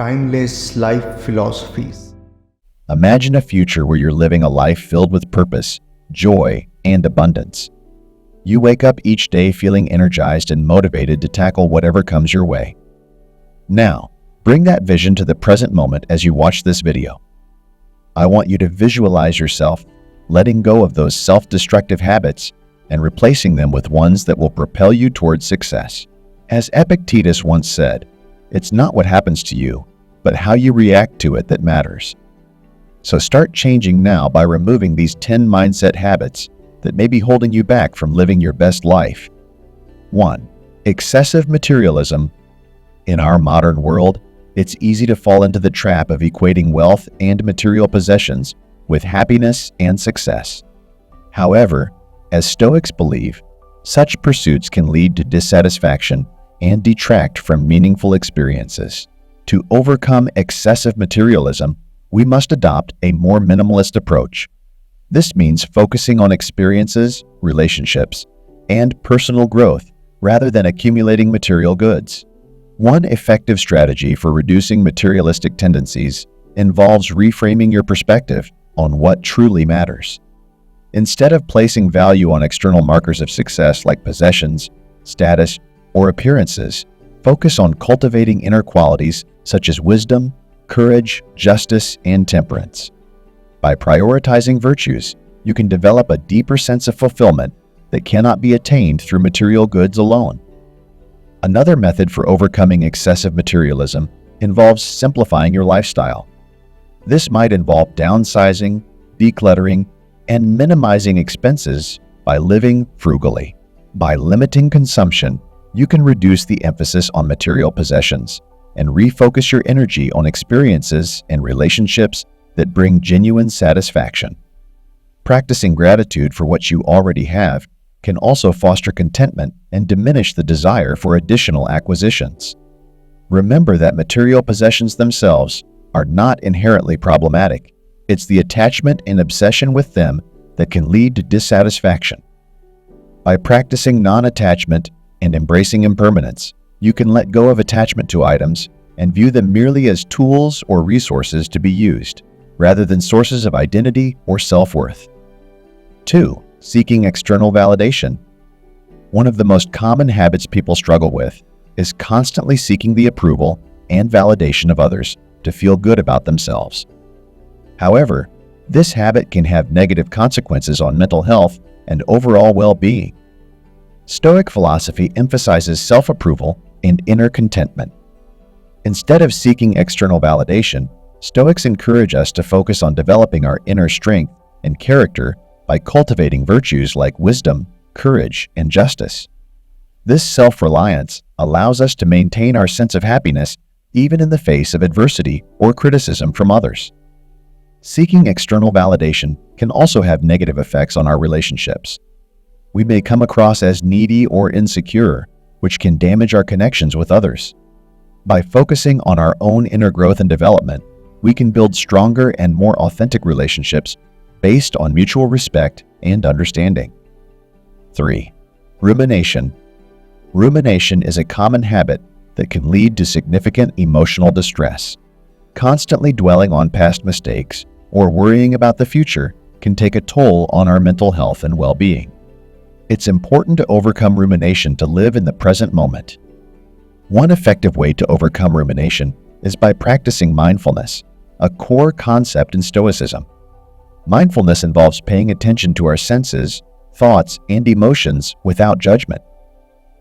Timeless life philosophies. Imagine a future where you're living a life filled with purpose, joy, and abundance. You wake up each day feeling energized and motivated to tackle whatever comes your way. Now, bring that vision to the present moment as you watch this video. I want you to visualize yourself letting go of those self-destructive habits and replacing them with ones that will propel you towards success. As Epictetus once said, it's not what happens to you, but how you react to it that matters. So start changing now by removing these 10 mindset habits that may be holding you back from living your best life. 1. Excessive materialism. In our modern world, it's easy to fall into the trap of equating wealth and material possessions with happiness and success. However, as Stoics believe, such pursuits can lead to dissatisfaction and detract from meaningful experiences. To overcome excessive materialism, we must adopt a more minimalist approach. This means focusing on experiences, relationships, and personal growth rather than accumulating material goods. One effective strategy for reducing materialistic tendencies involves reframing your perspective on what truly matters. Instead of placing value on external markers of success like possessions, status, or appearances, focus on cultivating inner qualities such as wisdom, courage, justice, and temperance. By prioritizing virtues, you can develop a deeper sense of fulfillment that cannot be attained through material goods alone. Another method for overcoming excessive materialism involves simplifying your lifestyle. This might involve downsizing, decluttering, and minimizing expenses by living frugally. By limiting consumption, you can reduce the emphasis on material possessions and refocus your energy on experiences and relationships that bring genuine satisfaction. Practicing gratitude for what you already have can also foster contentment and diminish the desire for additional acquisitions. Remember that material possessions themselves are not inherently problematic. It's the attachment and obsession with them that can lead to dissatisfaction. By practicing non-attachment and embracing impermanence, you can let go of attachment to items and view them merely as tools or resources to be used, rather than sources of identity or self-worth. 2. Seeking external validation. One of the most common habits people struggle with is constantly seeking the approval and validation of others to feel good about themselves. However, this habit can have negative consequences on mental health and overall well-being. Stoic philosophy emphasizes self-approval and inner contentment. Instead of seeking external validation, Stoics encourage us to focus on developing our inner strength and character by cultivating virtues like wisdom, courage, and justice. This self-reliance allows us to maintain our sense of happiness even in the face of adversity or criticism from others. Seeking external validation can also have negative effects on our relationships. We may come across as needy or insecure, which can damage our connections with others. By focusing on our own inner growth and development, we can build stronger and more authentic relationships based on mutual respect and understanding. 3. Rumination. Rumination is a common habit that can lead to significant emotional distress. Constantly dwelling on past mistakes or worrying about the future can take a toll on our mental health and well-being. It's important to overcome rumination to live in the present moment. One effective way to overcome rumination is by practicing mindfulness, a core concept in Stoicism. Mindfulness involves paying attention to our senses, thoughts, and emotions without judgment.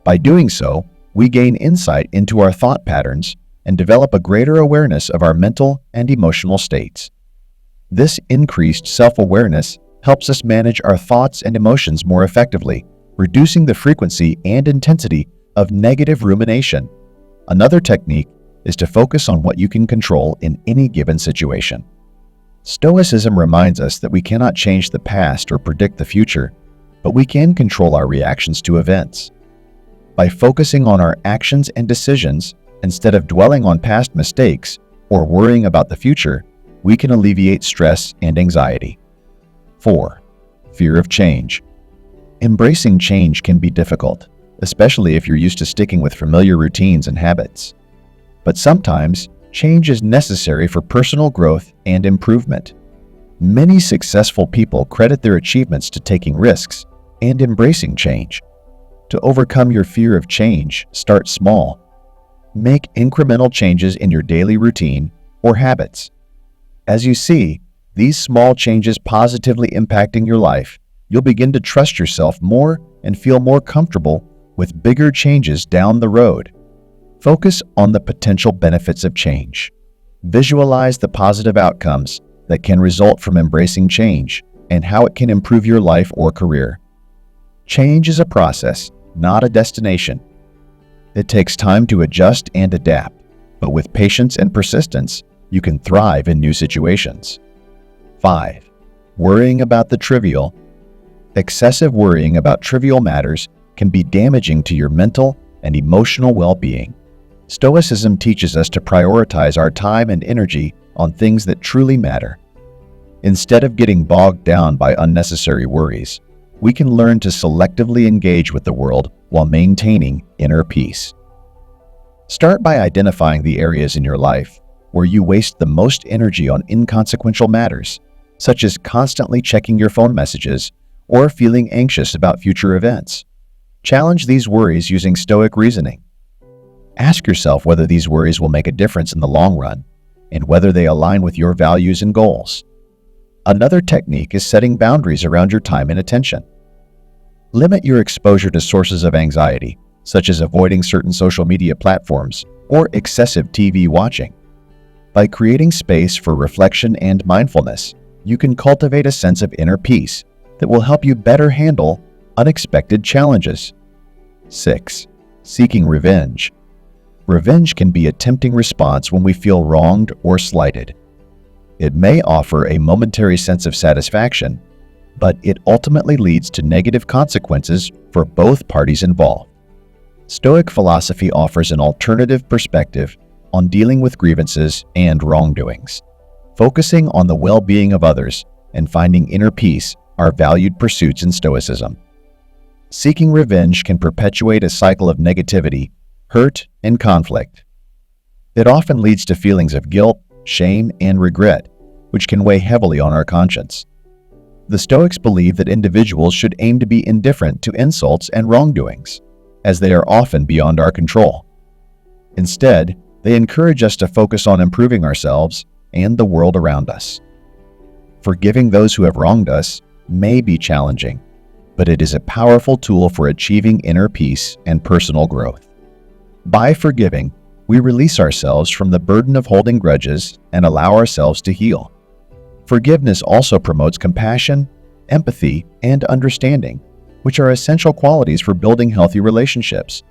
By doing so, we gain insight into our thought patterns and develop a greater awareness of our mental and emotional states. This increased self-awareness helps us manage our thoughts and emotions more effectively, reducing the frequency and intensity of negative rumination. Another technique is to focus on what you can control in any given situation. Stoicism reminds us that we cannot change the past or predict the future, but we can control our reactions to events. By focusing on our actions and decisions, instead of dwelling on past mistakes or worrying about the future, we can alleviate stress and anxiety. 4. Fear of change. Embracing change can be difficult, especially if you're used to sticking with familiar routines and habits. But sometimes, Change is necessary for personal growth and improvement. Many successful people credit their achievements to taking risks and embracing change. To overcome your fear of change, start small. Make incremental changes in your daily routine or habits. As you see these small changes positively impacting your life, you'll begin to trust yourself more and feel more comfortable with bigger changes down the road. Focus on the potential benefits of change. Visualize the positive outcomes that can result from embracing change and how it can improve your life or career. Change is a process, not a destination. It takes time to adjust and adapt, but with patience and persistence, you can thrive in new situations. 5. Worrying about the trivial. Excessive worrying about trivial matters can be damaging to your mental and emotional well-being. Stoicism teaches us to prioritize our time and energy on things that truly matter. Instead of getting bogged down by unnecessary worries, we can learn to selectively engage with the world while maintaining inner peace. Start by identifying the areas in your life where you waste the most energy on inconsequential matters, such as constantly checking your phone messages or feeling anxious about future events. Challenge these worries using Stoic reasoning. Ask yourself whether these worries will make a difference in the long run and whether they align with your values and goals. Another technique is setting boundaries around your time and attention. Limit your exposure to sources of anxiety, such as avoiding certain social media platforms or excessive TV watching. By creating space for reflection and mindfulness, you can cultivate a sense of inner peace that will help you better handle unexpected challenges. 6. Seeking revenge. Revenge can be a tempting response when we feel wronged or slighted. It may offer a momentary sense of satisfaction, but it ultimately leads to negative consequences for both parties involved. Stoic philosophy offers an alternative perspective on dealing with grievances and wrongdoings. Focusing on the well-being of others and finding inner peace are valued pursuits in Stoicism. Seeking revenge can perpetuate a cycle of negativity, hurt, and conflict. It often leads to feelings of guilt, shame, and regret, which can weigh heavily on our conscience. The Stoics believe that individuals should aim to be indifferent to insults and wrongdoings, as they are often beyond our control. Instead, they encourage us to focus on improving ourselves and the world around us. Forgiving those who have wronged us may be challenging, but it is a powerful tool for achieving inner peace and personal growth. By forgiving, we release ourselves from the burden of holding grudges and allow ourselves to heal. Forgiveness also promotes compassion, empathy, and understanding, which are essential qualities for building healthy relationships.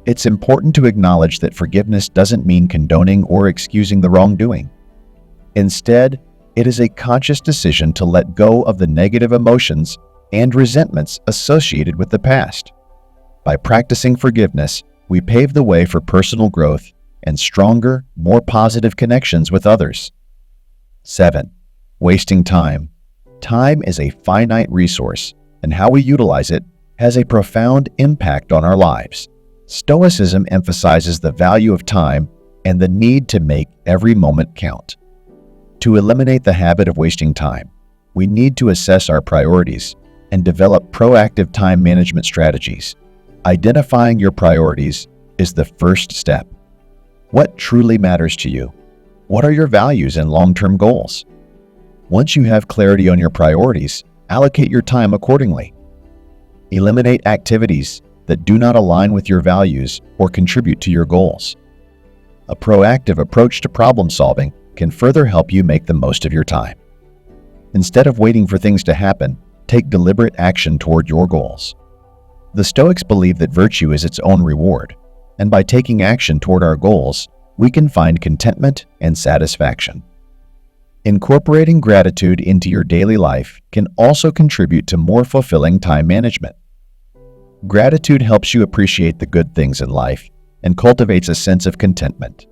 It's important to acknowledge that forgiveness doesn't mean condoning or excusing the wrongdoing. Instead, it is a conscious decision to let go of the negative emotions and resentments associated with the past. By practicing forgiveness, we pave the way for personal growth and stronger, more positive connections with others. 7. Wasting time. Time is a finite resource, and how we utilize it has a profound impact on our lives. Stoicism emphasizes the value of time and the need to make every moment count. To eliminate the habit of wasting time, we need to assess our priorities and develop proactive time management strategies. Identifying your priorities is the first step. What truly matters to you? What are your values and long-term goals? Once you have clarity on your priorities, allocate your time accordingly. Eliminate activities that do not align with your values or contribute to your goals. A proactive approach to problem solving can further help you make the most of your time. Instead of waiting for things to happen, take deliberate action toward your goals. The Stoics believe that virtue is its own reward, and by taking action toward our goals, we can find contentment and satisfaction. Incorporating gratitude into your daily life can also contribute to more fulfilling time management. Gratitude helps you appreciate the good things in life and cultivates a sense of contentment.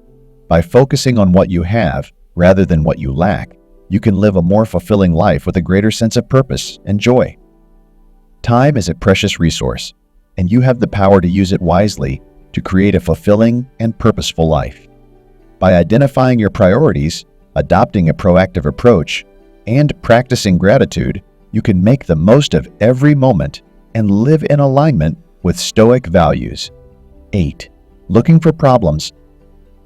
By focusing on what you have rather than what you lack, you can live a more fulfilling life with a greater sense of purpose and joy. Time is a precious resource, and you have the power to use it wisely to create a fulfilling and purposeful life. By identifying your priorities, adopting a proactive approach, and practicing gratitude, you can make the most of every moment and live in alignment with Stoic values. 8. Looking for problems.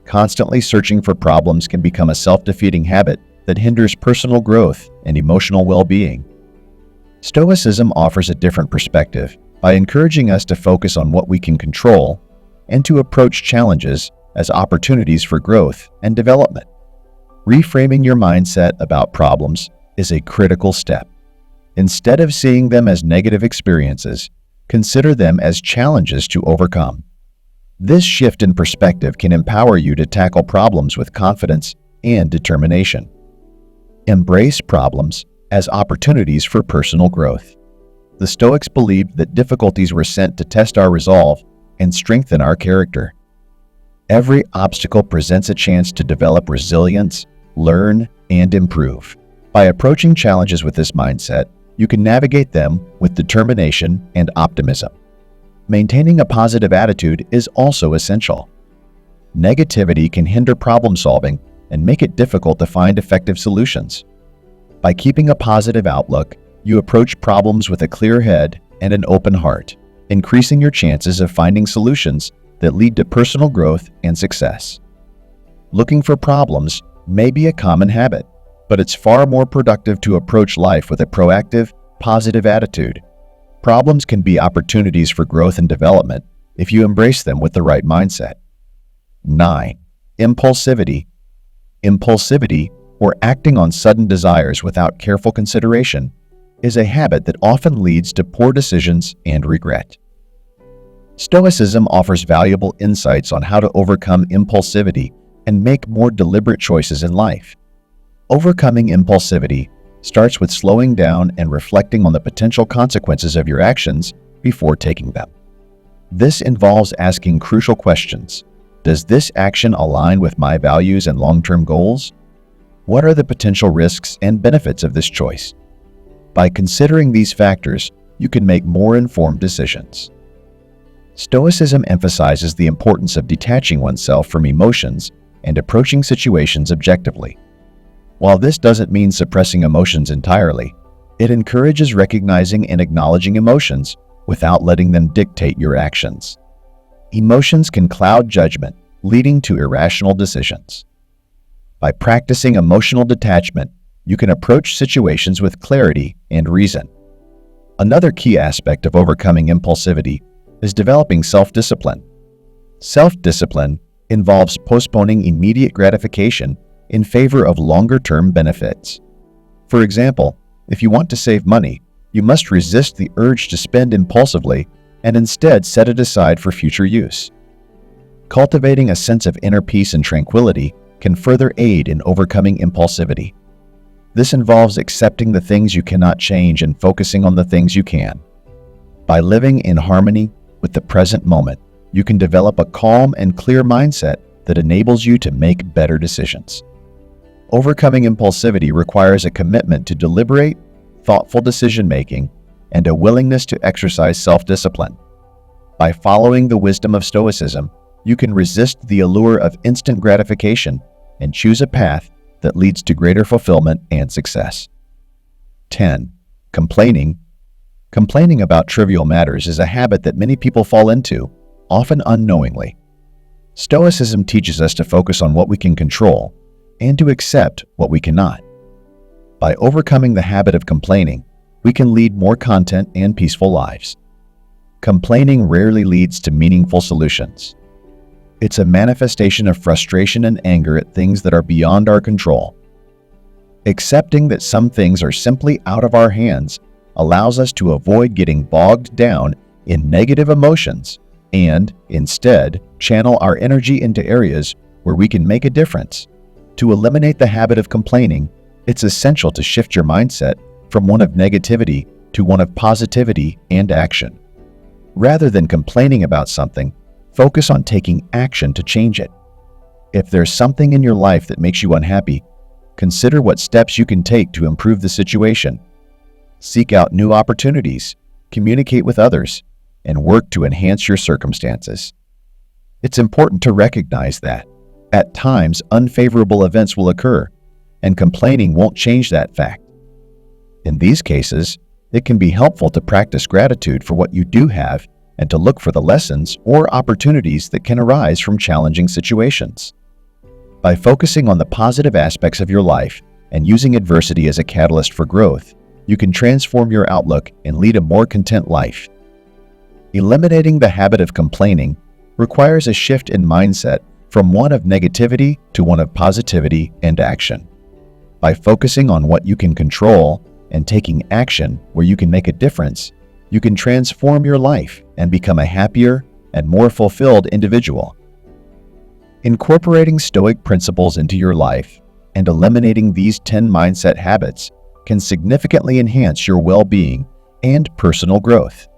Constantly searching for problems can become a self-defeating habit that hinders personal growth and emotional well-being. Stoicism offers a different perspective by encouraging us to focus on what we can control and to approach challenges as opportunities for growth and development. Reframing your mindset about problems is a critical step. Instead of seeing them as negative experiences, consider them as challenges to overcome. This shift in perspective can empower you to tackle problems with confidence and determination. Embrace problems as opportunities for personal growth. The Stoics believed that difficulties were sent to test our resolve and strengthen our character. Every obstacle presents a chance to develop resilience, learn, and improve. By approaching challenges with this mindset, you can navigate them with determination and optimism. Maintaining a positive attitude is also essential. Negativity can hinder problem solving and make it difficult to find effective solutions. By keeping a positive outlook, you approach problems with a clear head and an open heart, increasing your chances of finding solutions that lead to personal growth and success. Looking for problems may be a common habit, but it's far more productive to approach life with a proactive, positive attitude. Problems can be opportunities for growth and development if you embrace them with the right mindset. 9. Impulsivity. Impulsivity, or acting on sudden desires without careful consideration, is a habit that often leads to poor decisions and regret. Stoicism offers valuable insights on how to overcome impulsivity and make more deliberate choices in life. Overcoming impulsivity starts with slowing down and reflecting on the potential consequences of your actions before taking them. This involves asking crucial questions. Does this action align with my values and long-term goals? What are the potential risks and benefits of this choice? By considering these factors, you can make more informed decisions. Stoicism emphasizes the importance of detaching oneself from emotions and approaching situations objectively. While this doesn't mean suppressing emotions entirely, it encourages recognizing and acknowledging emotions without letting them dictate your actions. Emotions can cloud judgment, leading to irrational decisions. By practicing emotional detachment, you can approach situations with clarity and reason. Another key aspect of overcoming impulsivity is developing self-discipline. Self-discipline involves postponing immediate gratification in favor of longer-term benefits. For example, if you want to save money, you must resist the urge to spend impulsively and instead set it aside for future use. Cultivating a sense of inner peace and tranquility can further aid in overcoming impulsivity. This involves accepting the things you cannot change and focusing on the things you can. By living in harmony with the present moment, you can develop a calm and clear mindset that enables you to make better decisions. Overcoming impulsivity requires a commitment to deliberate, thoughtful decision-making and a willingness to exercise self-discipline. By following the wisdom of Stoicism, you can resist the allure of instant gratification and choose a path that leads to greater fulfillment and success. 10. Complaining. Complaining about trivial matters is a habit that many people fall into, often unknowingly. Stoicism teaches us to focus on what we can control and to accept what we cannot. By overcoming the habit of complaining, we can lead more content and peaceful lives. Complaining rarely leads to meaningful solutions. It's a manifestation of frustration and anger at things that are beyond our control. Accepting that some things are simply out of our hands allows us to avoid getting bogged down in negative emotions and, instead, channel our energy into areas where we can make a difference. To eliminate the habit of complaining, it's essential to shift your mindset from one of negativity to one of positivity and action. Rather than complaining about something, focus on taking action to change it. If there's something in your life that makes you unhappy, consider what steps you can take to improve the situation. Seek out new opportunities, communicate with others, and work to enhance your circumstances. It's important to recognize that, At times, unfavorable events will occur, and complaining won't change that fact. In these cases, it can be helpful to practice gratitude for what you do have and to look for the lessons or opportunities that can arise from challenging situations. By focusing on the positive aspects of your life and using adversity as a catalyst for growth, you can transform your outlook and lead a more content life. Eliminating the habit of complaining requires a shift in mindset from one of negativity to one of positivity and action. By focusing on what you can control and taking action where you can make a difference, you can transform your life and become a happier and more fulfilled individual. Incorporating Stoic principles into your life and eliminating these 10 mindset habits can significantly enhance your well-being and personal growth.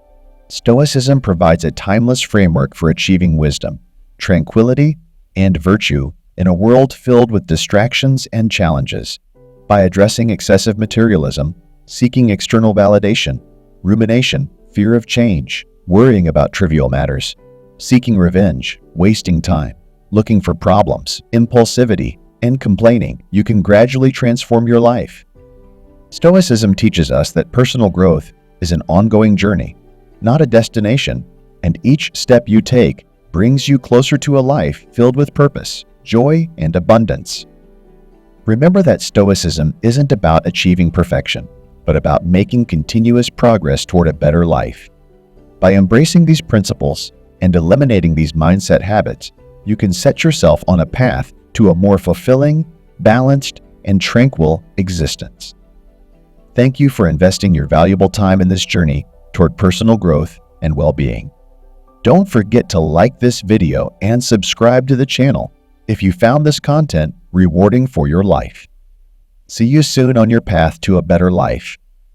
Stoicism provides a timeless framework for achieving wisdom, tranquility, and virtue in a world filled with distractions and challenges. By addressing excessive materialism, seeking external validation, rumination, fear of change, worrying about trivial matters, seeking revenge, wasting time, looking for problems, impulsivity, and complaining, you can gradually transform your life. Stoicism teaches us that personal growth is an ongoing journey, not a destination, and each step you take brings you closer to a life filled with purpose, joy, and abundance. Remember that Stoicism isn't about achieving perfection, but about making continuous progress toward a better life. By embracing these principles and eliminating these mindset habits, you can set yourself on a path to a more fulfilling, balanced, and tranquil existence. Thank you for investing your valuable time in this journey toward personal growth and well-being. Don't forget to like this video and subscribe to the channel if you found this content rewarding for your life. See you soon on your path to a better life.